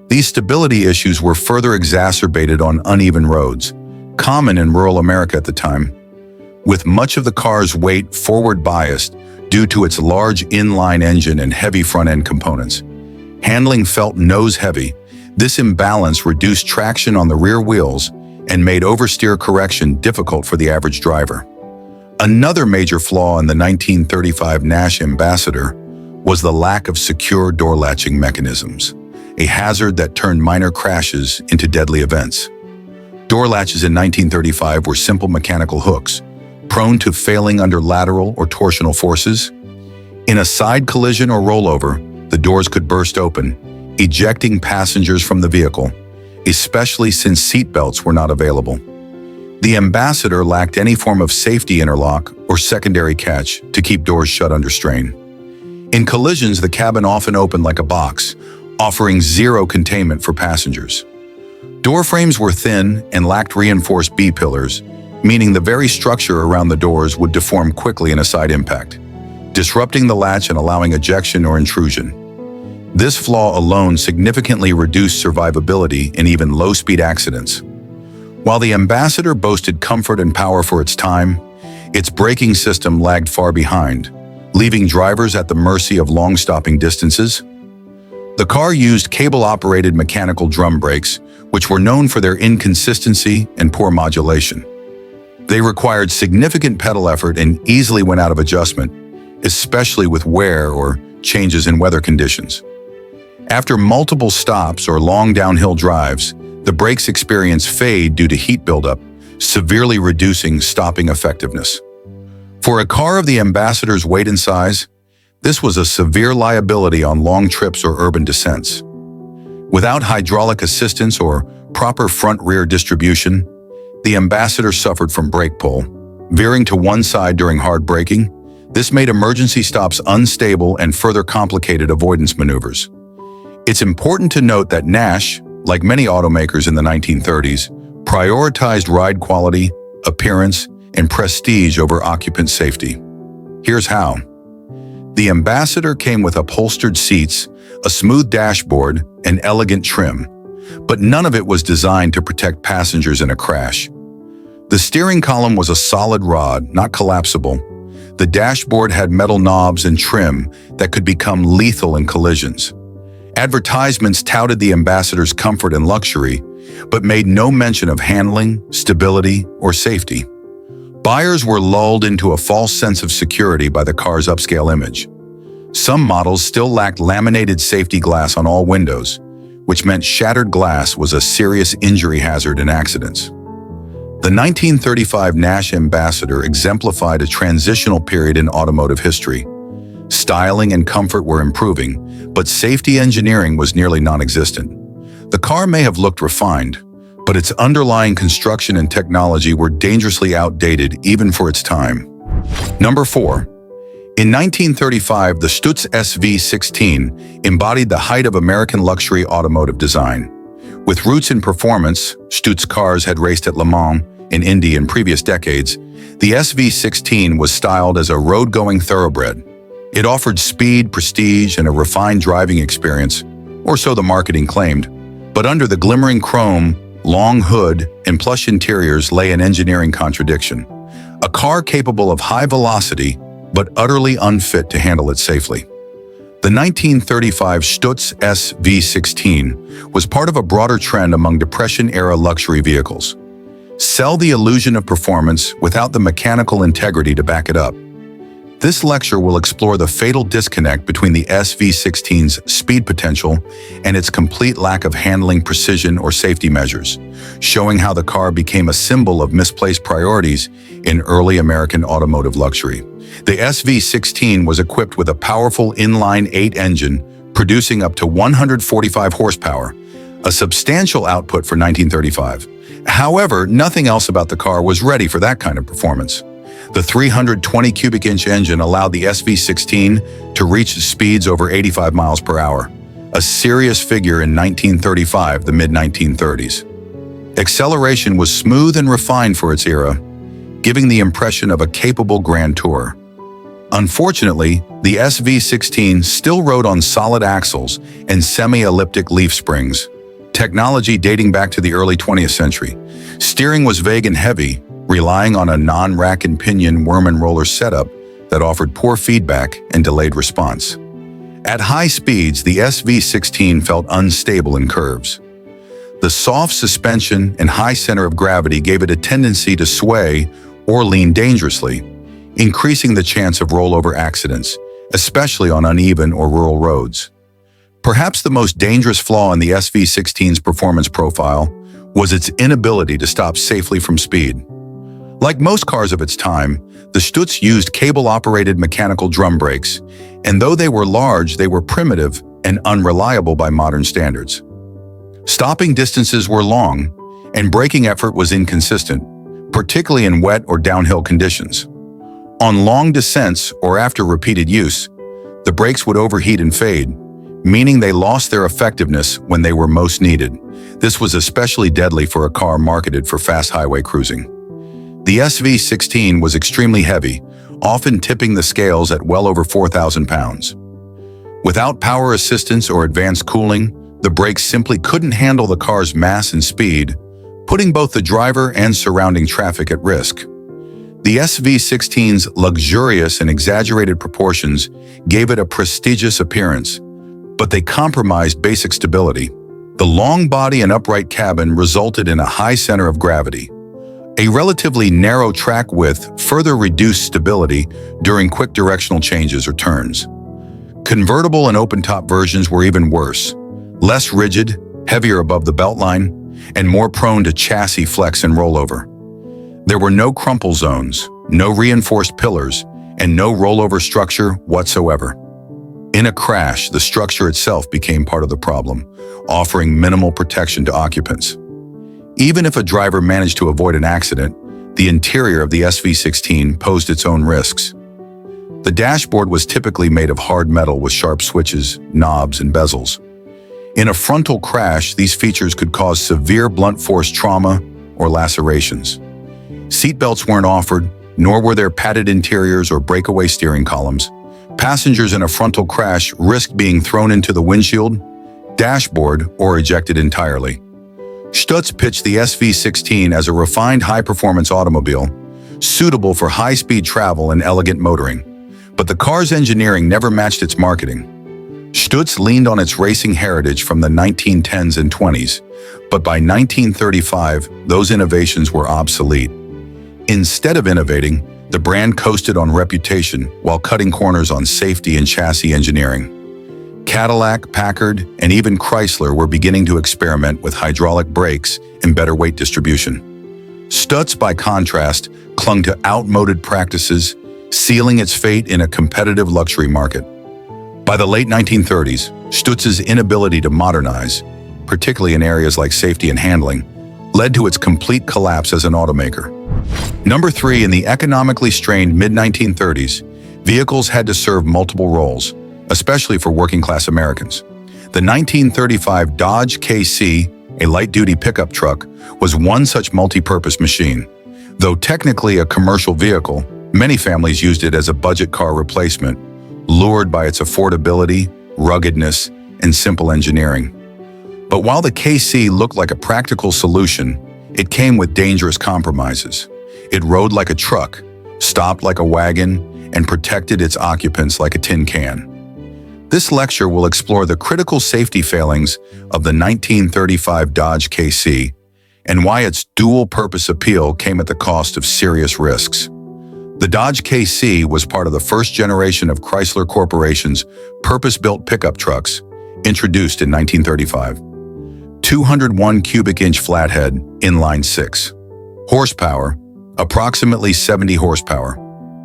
These stability issues were further exacerbated on uneven roads, common in rural America at the time. With much of the car's weight forward biased due to its large inline engine and heavy front-end components, handling felt nose-heavy. This imbalance reduced traction on the rear wheels and made oversteer correction difficult for the average driver. Another major flaw in the 1935 Nash Ambassador was the lack of secure door latching mechanisms, a hazard that turned minor crashes into deadly events. Door latches in 1935 were simple mechanical hooks, prone to failing under lateral or torsional forces. In a side collision or rollover, the doors could burst open, ejecting passengers from the vehicle, especially since seatbelts were not available. The Ambassador lacked any form of safety interlock or secondary catch to keep doors shut under strain. In collisions, the cabin often opened like a box, offering zero containment for passengers. Door frames were thin and lacked reinforced B-pillars, meaning the very structure around the doors would deform quickly in a side impact. disrupting the latch and allowing ejection or intrusion. This flaw alone significantly reduced survivability in even low-speed accidents. While the Ambassador boasted comfort and power for its time, its braking system lagged far behind, leaving drivers at the mercy of long stopping distances. The car used cable-operated mechanical drum brakes, which were known for their inconsistency and poor modulation. They required significant pedal effort and easily went out of adjustment, especially with wear or changes in weather conditions. After multiple stops or long downhill drives, the brakes experience fade due to heat buildup, severely reducing stopping effectiveness. For a car of the Ambassador's weight and size, this was a severe liability on long trips or urban descents. Without hydraulic assistance or proper front-rear distribution, the Ambassador suffered from brake pull. Veering to one side during hard braking, this made emergency stops unstable and further complicated avoidance maneuvers. It's important to note that Nash, like many automakers in the 1930s, prioritized ride quality, appearance, and prestige over occupant safety. Here's how. The Ambassador came with upholstered seats, a smooth dashboard, and elegant trim, but none of it was designed to protect passengers in a crash. The steering column was a solid rod, not collapsible. The dashboard had metal knobs and trim that could become lethal in collisions. Advertisements touted the Ambassador's comfort and luxury, but made no mention of handling, stability, or safety. Buyers were lulled into a false sense of security by the car's upscale image. Some models still lacked laminated safety glass on all windows, which meant shattered glass was a serious injury hazard in accidents. The 1935 Nash Ambassador exemplified a transitional period in automotive history. Styling and comfort were improving, but safety engineering was nearly non-existent. The car may have looked refined, but its underlying construction and technology were dangerously outdated even for its time. Number 4. In 1935, the Stutz SV16 embodied the height of American luxury automotive design. With roots in performance, Stutz cars had raced at Le Mans in Indy in previous decades. The SV16 was styled as a road-going thoroughbred. It offered speed, prestige, and a refined driving experience, or so the marketing claimed. But under the glimmering chrome, long hood, and plush interiors lay an engineering contradiction. A car capable of high velocity, but utterly unfit to handle it safely. The 1935 Stutz SV16 was part of a broader trend among Depression-era luxury vehicles. Sell the illusion of performance without the mechanical integrity to back it up. This lecture will explore the fatal disconnect between the SV16's speed potential and its complete lack of handling precision or safety measures, showing how the car became a symbol of misplaced priorities in early American automotive luxury. The SV16 was equipped with a powerful inline-8 engine, producing up to 145 horsepower, a substantial output for 1935. However, nothing else about the car was ready for that kind of performance. The 320 cubic inch engine allowed the SV16 to reach speeds over 85 miles per hour, a serious figure in 1935, the mid-1930s. Acceleration was smooth and refined for its era, giving the impression of a capable Grand Tour. Unfortunately, the SV16 still rode on solid axles and semi-elliptic leaf springs, technology dating back to the early 20th century. Steering was vague and heavy, relying on a non-rack and pinion worm and roller setup that offered poor feedback and delayed response. At high speeds, the SV16 felt unstable in curves. The soft suspension and high center of gravity gave it a tendency to sway or lean dangerously, increasing the chance of rollover accidents, especially on uneven or rural roads. Perhaps the most dangerous flaw in the SV16's performance profile was its inability to stop safely from speed. Like most cars of its time, the Stutz used cable-operated mechanical drum brakes, and though they were large, they were primitive and unreliable by modern standards. Stopping distances were long, and braking effort was inconsistent, particularly in wet or downhill conditions. On long descents or after repeated use, the brakes would overheat and fade, meaning they lost their effectiveness when they were most needed. This was especially deadly for a car marketed for fast highway cruising. The SV16 was extremely heavy, often tipping the scales at well over 4,000 pounds. Without power assistance or advanced cooling, the brakes simply couldn't handle the car's mass and speed, putting both the driver and surrounding traffic at risk. The SV16's luxurious and exaggerated proportions gave it a prestigious appearance, but they compromised basic stability. The long body and upright cabin resulted in a high center of gravity. A relatively narrow track width further reduced stability during quick directional changes or turns. Convertible and open-top versions were even worse, less rigid, heavier above the beltline, and more prone to chassis flex and rollover. There were no crumple zones, no reinforced pillars, and no rollover structure whatsoever. In a crash, the structure itself became part of the problem, offering minimal protection to occupants. Even if a driver managed to avoid an accident, the interior of the SV16 posed its own risks. The dashboard was typically made of hard metal with sharp switches, knobs, and bezels. In a frontal crash, these features could cause severe blunt force trauma or lacerations. Seatbelts weren't offered, nor were there padded interiors or breakaway steering columns. Passengers in a frontal crash risked being thrown into the windshield, dashboard, or ejected entirely. Stutz pitched the SV16 as a refined high-performance automobile, suitable for high-speed travel and elegant motoring. But the car's engineering never matched its marketing. Stutz leaned on its racing heritage from the 1910s and 20s, but by 1935, those innovations were obsolete. Instead of innovating, the brand coasted on reputation while cutting corners on safety and chassis engineering. Cadillac, Packard, and even Chrysler were beginning to experiment with hydraulic brakes and better weight distribution. Stutz, by contrast, clung to outmoded practices, sealing its fate in a competitive luxury market. By the late 1930s, Stutz's inability to modernize, particularly in areas like safety and handling, led to its complete collapse as an automaker. Number 3, in the economically strained mid-1930s, vehicles had to serve multiple roles, especially for working-class Americans. The 1935 Dodge KC, a light-duty pickup truck, was one such multi-purpose machine. Though technically a commercial vehicle, many families used it as a budget car replacement, lured by its affordability, ruggedness, and simple engineering. But while the KC looked like a practical solution, it came with dangerous compromises. It rode like a truck, stopped like a wagon, and protected its occupants like a tin can. This lecture will explore the critical safety failings of the 1935 Dodge KC and why its dual-purpose appeal came at the cost of serious risks. The Dodge KC was part of the first generation of Chrysler Corporation's purpose-built pickup trucks, introduced in 1935. 201 cubic inch flathead, inline 6. Horsepower, approximately 70 horsepower.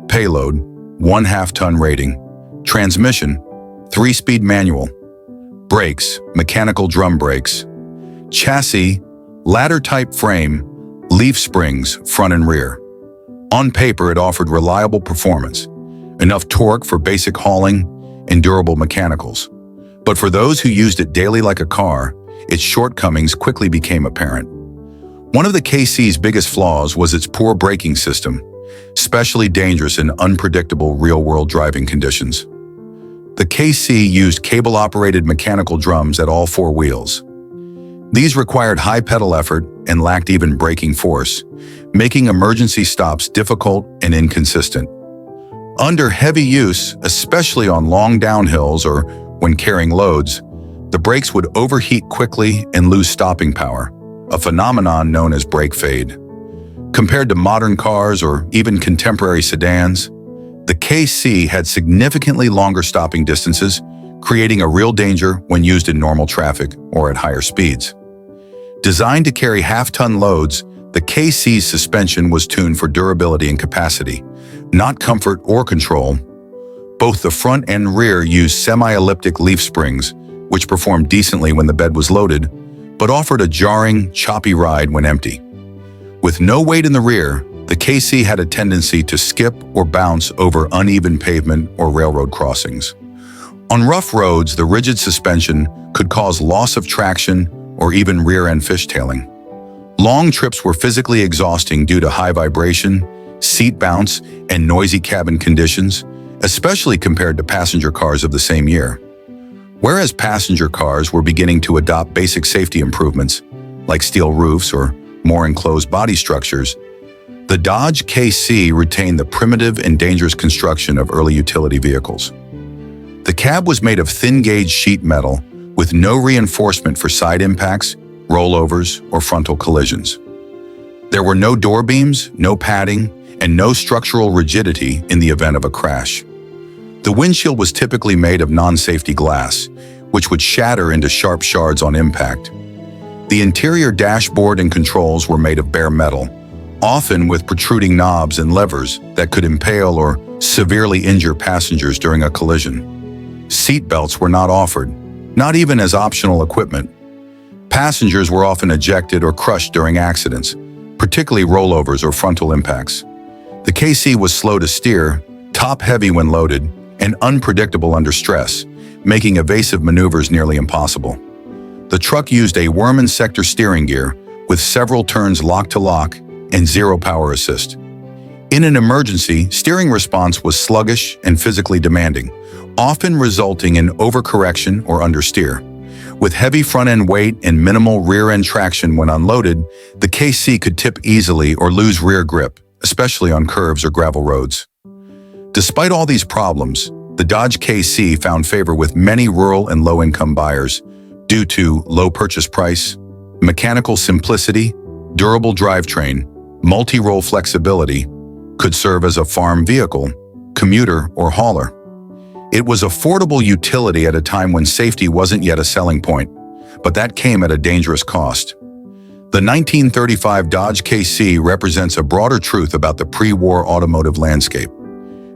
Payload, 1/2 ton rating. Transmission, 3-speed manual. Brakes, mechanical drum brakes. Chassis, ladder-type frame, leaf springs, front and rear. On paper, it offered reliable performance, enough torque for basic hauling, and durable mechanicals. But for those who used it daily like a car, its shortcomings quickly became apparent. One of the KC's biggest flaws was its poor braking system, especially dangerous in unpredictable real-world driving conditions. The KC used cable-operated mechanical drums at all 4 wheels. These required high pedal effort and lacked even braking force, making emergency stops difficult and inconsistent. Under heavy use, especially on long downhills or when carrying loads, the brakes would overheat quickly and lose stopping power, a phenomenon known as brake fade. Compared to modern cars or even contemporary sedans, the KC had significantly longer stopping distances, creating a real danger when used in normal traffic or at higher speeds. Designed to carry half-ton loads, the KC's suspension was tuned for durability and capacity, not comfort or control. Both the front and rear used semi-elliptic leaf springs, which performed decently when the bed was loaded, but offered a jarring, choppy ride when empty. With no weight in the rear, the KC had a tendency to skip or bounce over uneven pavement or railroad crossings. On rough roads, the rigid suspension could cause loss of traction or even rear-end fishtailing. Long trips were physically exhausting due to high vibration, seat bounce, and noisy cabin conditions, especially compared to passenger cars of the same year. Whereas passenger cars were beginning to adopt basic safety improvements, like steel roofs or more enclosed body structures, the Dodge KC retained the primitive and dangerous construction of early utility vehicles. The cab was made of thin-gauge sheet metal with no reinforcement for side impacts, rollovers, or frontal collisions. There were no door beams, no padding, and no structural rigidity in the event of a crash. The windshield was typically made of non-safety glass, which would shatter into sharp shards on impact. The interior dashboard and controls were made of bare metal, often with protruding knobs and levers that could impale or severely injure passengers during a collision. Seat belts were not offered, not even as optional equipment. Passengers were often ejected or crushed during accidents, particularly rollovers or frontal impacts. The KC was slow to steer, top-heavy when loaded, and unpredictable under stress, making evasive maneuvers nearly impossible. The truck used a Worman sector steering gear with several turns lock-to-lock and zero power assist. In an emergency, steering response was sluggish and physically demanding, often resulting in overcorrection or understeer. With heavy front-end weight and minimal rear-end traction when unloaded, the KC could tip easily or lose rear grip, especially on curves or gravel roads. Despite all these problems, the Dodge KC found favor with many rural and low-income buyers due to low purchase price, mechanical simplicity, durable drivetrain, multi-role flexibility, could serve as a farm vehicle, commuter, or hauler. It was affordable utility at a time when safety wasn't yet a selling point, but that came at a dangerous cost. The 1935 Dodge KC represents a broader truth about the pre-war automotive landscape.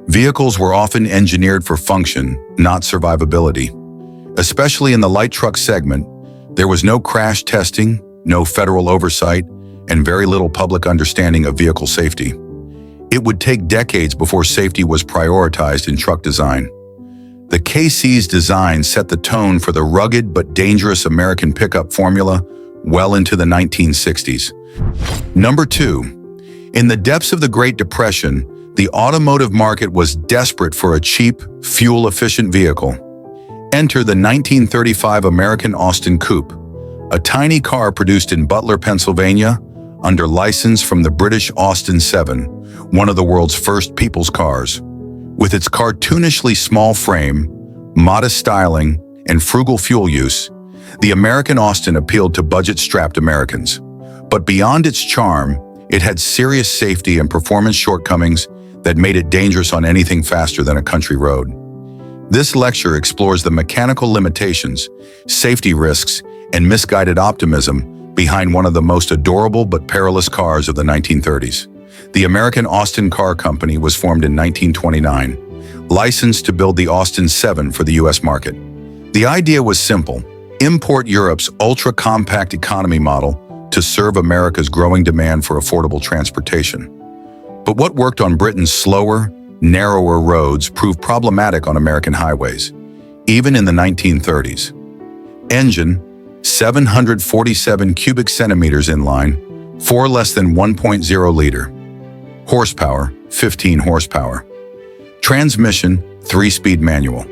Vehicles were often engineered for function, not survivability. Especially in the light truck segment, there was no crash testing, no federal oversight, and very little public understanding of vehicle safety. It would take decades before safety was prioritized in truck design. The KC's design set the tone for the rugged but dangerous American pickup formula well into the 1960s. Number 2. In the depths of the Great Depression, the automotive market was desperate for a cheap, fuel-efficient vehicle. Enter the 1935 American Austin Coupe, a tiny car produced in Butler, Pennsylvania, under license from the British Austin 7, one of the world's first people's cars. With its cartoonishly small frame, modest styling, and frugal fuel use, the American Austin appealed to budget-strapped Americans. But beyond its charm, it had serious safety and performance shortcomings that made it dangerous on anything faster than a country road. This lecture explores the mechanical limitations, safety risks, and misguided optimism behind one of the most adorable but perilous cars of the 1930s. The American Austin Car Company was formed in 1929, licensed to build the Austin 7 for the U.S. market. The idea was simple: import Europe's ultra-compact economy model to serve America's growing demand for affordable transportation. But what worked on Britain's slower, narrower roads proved problematic on American highways, even in the 1930s. Engine: 747 cubic centimeters inline, 4 less than 1.0 liter. Horsepower: 15 horsepower. Transmission: 3-speed manual.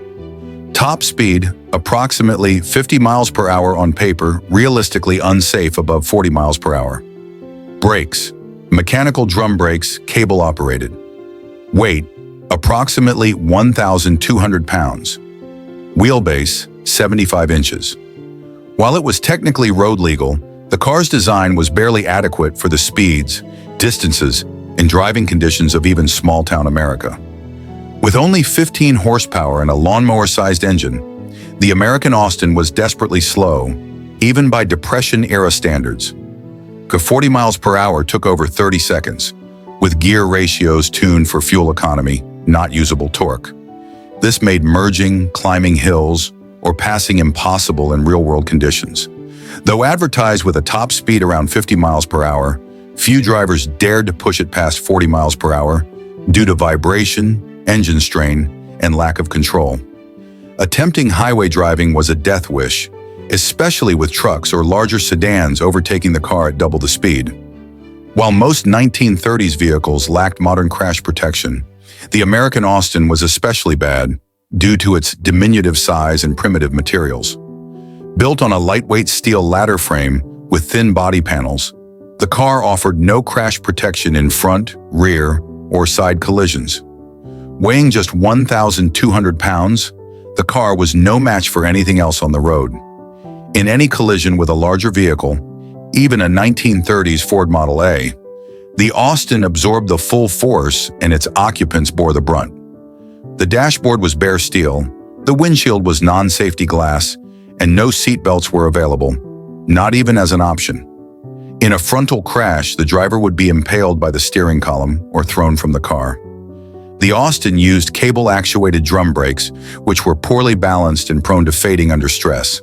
Top speed: approximately 50 miles per hour on paper, realistically unsafe above 40 miles per hour. Brakes: mechanical drum brakes, cable operated. Weight: approximately 1,200 pounds. Wheelbase: 75 inches. While it was technically road legal, the car's design was barely adequate for the speeds, distances, and driving conditions of even small-town America. With only 15 horsepower and a lawnmower-sized engine, the American Austin was desperately slow, even by Depression-era standards. 40 miles per hour took over 30 seconds, with gear ratios tuned for fuel economy, not usable torque. This made merging, climbing hills, or passing impossible in real-world conditions. Though advertised with a top speed around 50 miles per hour, few drivers dared to push it past 40 miles per hour due to vibration, engine strain, and lack of control. Attempting highway driving was a death wish, especially with trucks or larger sedans overtaking the car at double the speed. While most 1930s vehicles lacked modern crash protection, the American Austin was especially bad due to its diminutive size and primitive materials. Built on a lightweight steel ladder frame with thin body panels, the car offered no crash protection in front, rear, or side collisions. Weighing just 1,200 pounds, the car was no match for anything else on the road. In any collision with a larger vehicle, even a 1930s Ford Model A, the Austin absorbed the full force and its occupants bore the brunt. The dashboard was bare steel, the windshield was non-safety glass, and no seatbelts were available, not even as an option. In a frontal crash, the driver would be impaled by the steering column or thrown from the car. The Austin used cable-actuated drum brakes, which were poorly balanced and prone to fading under stress.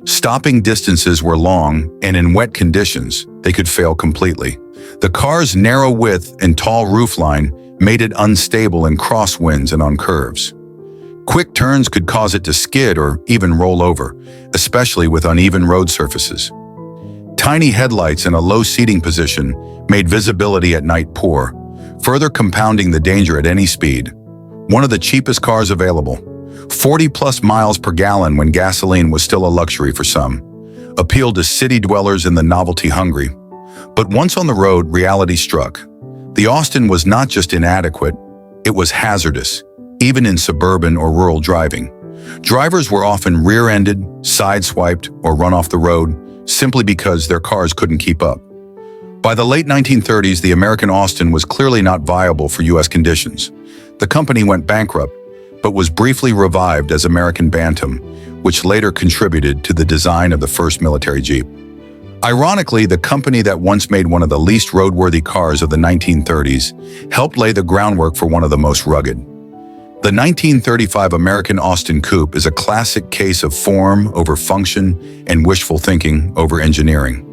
Stopping distances were long, and in wet conditions, they could fail completely. The car's narrow width and tall roofline made it unstable in crosswinds and on curves. Quick turns could cause it to skid or even roll over, especially with uneven road surfaces. Tiny headlights and a low seating position made visibility at night poor, further compounding the danger at any speed. One of the cheapest cars available, 40+ miles per gallon when gasoline was still a luxury for some, appealed to city dwellers and the novelty hungry. But once on the road, reality struck. The Austin was not just inadequate, it was hazardous, even in suburban or rural driving. Drivers were often rear-ended, sideswiped, or run off the road simply because their cars couldn't keep up. By the late 1930s, the American Austin was clearly not viable for U.S. conditions. The company went bankrupt, but was briefly revived as American Bantam, which later contributed to the design of the first military Jeep. Ironically, the company that once made one of the least roadworthy cars of the 1930s helped lay the groundwork for one of the most rugged. The 1935 American Austin Coupe is a classic case of form over function and wishful thinking over engineering.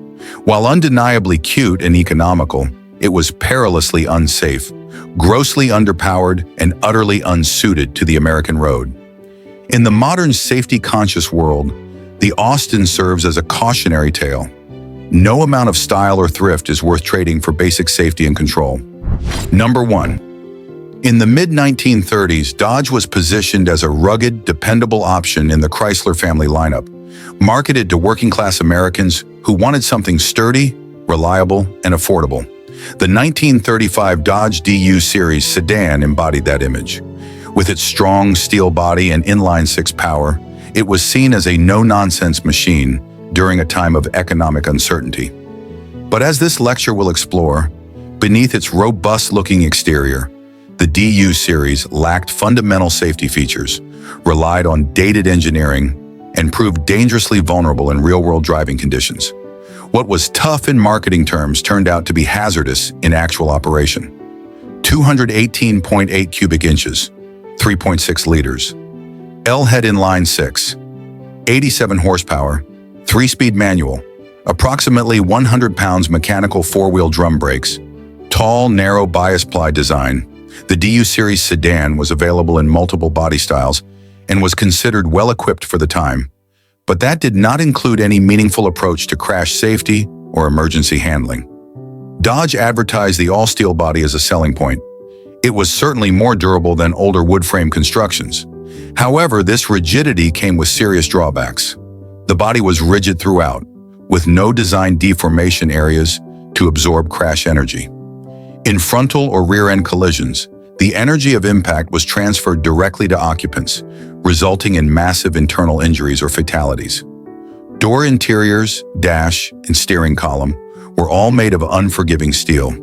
While undeniably cute and economical, it was perilously unsafe, grossly underpowered, and utterly unsuited to the American road. In the modern safety-conscious world, the Austin serves as a cautionary tale. No amount of style or thrift is worth trading for basic safety and control. Number 1. In the mid-1930s, Dodge was positioned as a rugged, dependable option in the Chrysler family lineup, marketed to working-class Americans who wanted something sturdy, reliable, and affordable. The 1935 Dodge DU Series sedan embodied that image. With its strong steel body and inline-six power, it was seen as a no-nonsense machine during a time of economic uncertainty. But as this lecture will explore, beneath its robust-looking exterior, the DU Series lacked fundamental safety features, relied on dated engineering, and proved dangerously vulnerable in real-world driving conditions. What was tough in marketing terms turned out to be hazardous in actual operation. 218.8 cubic inches, 3.6 liters. L-head inline 6, 87 horsepower, 3-speed manual, approximately 100 pounds mechanical 4-wheel drum brakes, tall, narrow bias ply design. The DU Series sedan was available in multiple body styles and was considered well-equipped for the time. But that did not include any meaningful approach to crash safety or emergency handling. Dodge advertised the all-steel body as a selling point. It was certainly more durable than older wood-frame constructions. However, this rigidity came with serious drawbacks. The body was rigid throughout, with no design deformation areas to absorb crash energy. In frontal or rear-end collisions, the energy of impact was transferred directly to occupants, resulting in massive internal injuries or fatalities. Door interiors, dash, and steering column were all made of unforgiving steel.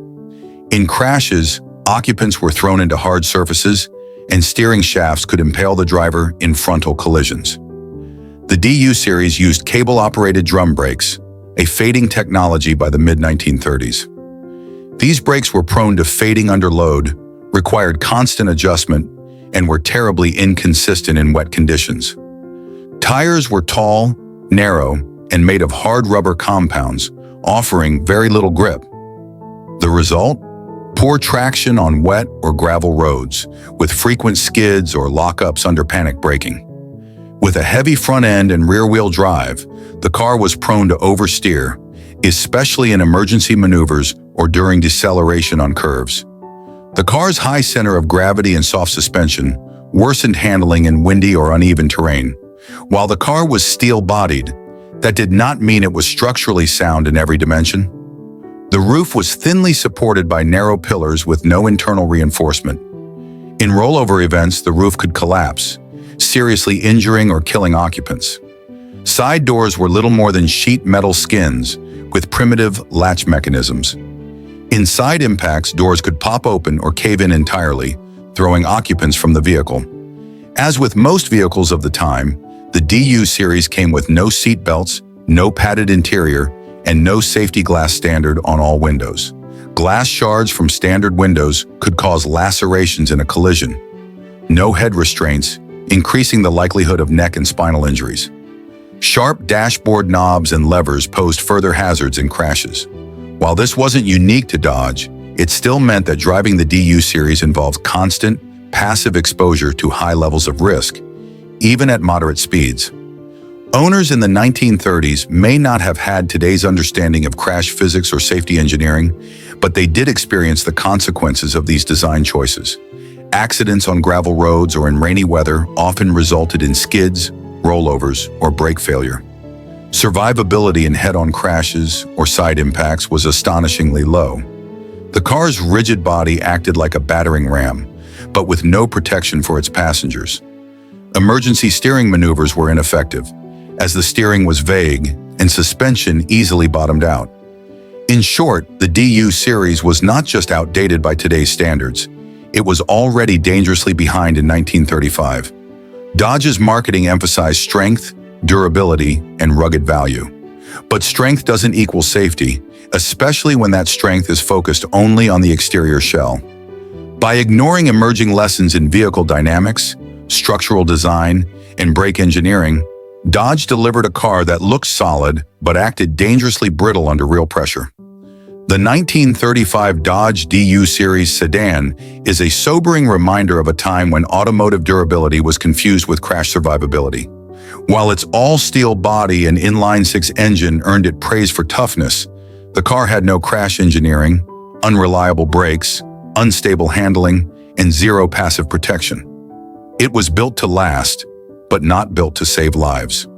In crashes, occupants were thrown into hard surfaces, and steering shafts could impale the driver in frontal collisions. The DU Series used cable-operated drum brakes, a fading technology by the mid-1930s. These brakes were prone to fading under load, required constant adjustment, and were terribly inconsistent in wet conditions. Tires were tall, narrow, and made of hard rubber compounds, offering very little grip. The result? Poor traction on wet or gravel roads, with frequent skids or lockups under panic braking. With a heavy front end and rear-wheel drive, the car was prone to oversteer, especially in emergency maneuvers or during deceleration on curves. The car's high center of gravity and soft suspension worsened handling in windy or uneven terrain. While the car was steel-bodied, that did not mean it was structurally sound in every dimension. The roof was thinly supported by narrow pillars with no internal reinforcement. In rollover events, the roof could collapse, seriously injuring or killing occupants. Side doors were little more than sheet metal skins with primitive latch mechanisms. In side impacts, doors could pop open or cave in entirely, throwing occupants from the vehicle. As with most vehicles of the time, the DU series came with no seat belts, no padded interior, and no safety glass standard on all windows. Glass shards from standard windows could cause lacerations in a collision. No head restraints, increasing the likelihood of neck and spinal injuries. Sharp dashboard knobs and levers posed further hazards in crashes. While this wasn't unique to Dodge, it still meant that driving the DU series involved constant, passive exposure to high levels of risk, even at moderate speeds. Owners in the 1930s may not have had today's understanding of crash physics or safety engineering, but they did experience the consequences of these design choices. Accidents on gravel roads or in rainy weather often resulted in skids, rollovers, or brake failure. Survivability in head-on crashes or side impacts was astonishingly low. The car's rigid body acted like a battering ram, but with no protection for its passengers. Emergency steering maneuvers were ineffective, as the steering was vague and suspension easily bottomed out. In short, the DU series was not just outdated by today's standards, it was already dangerously behind in 1935. Dodge's marketing emphasized strength, durability, and rugged value. But strength doesn't equal safety, especially when that strength is focused only on the exterior shell. By ignoring emerging lessons in vehicle dynamics, structural design, and brake engineering, Dodge delivered a car that looked solid but acted dangerously brittle under real pressure. The 1935 Dodge DU Series sedan is a sobering reminder of a time when automotive durability was confused with crash survivability. While its all-steel body and inline-six engine earned it praise for toughness, the car had no crash engineering, unreliable brakes, unstable handling, and zero passive protection. It was built to last, but not built to save lives.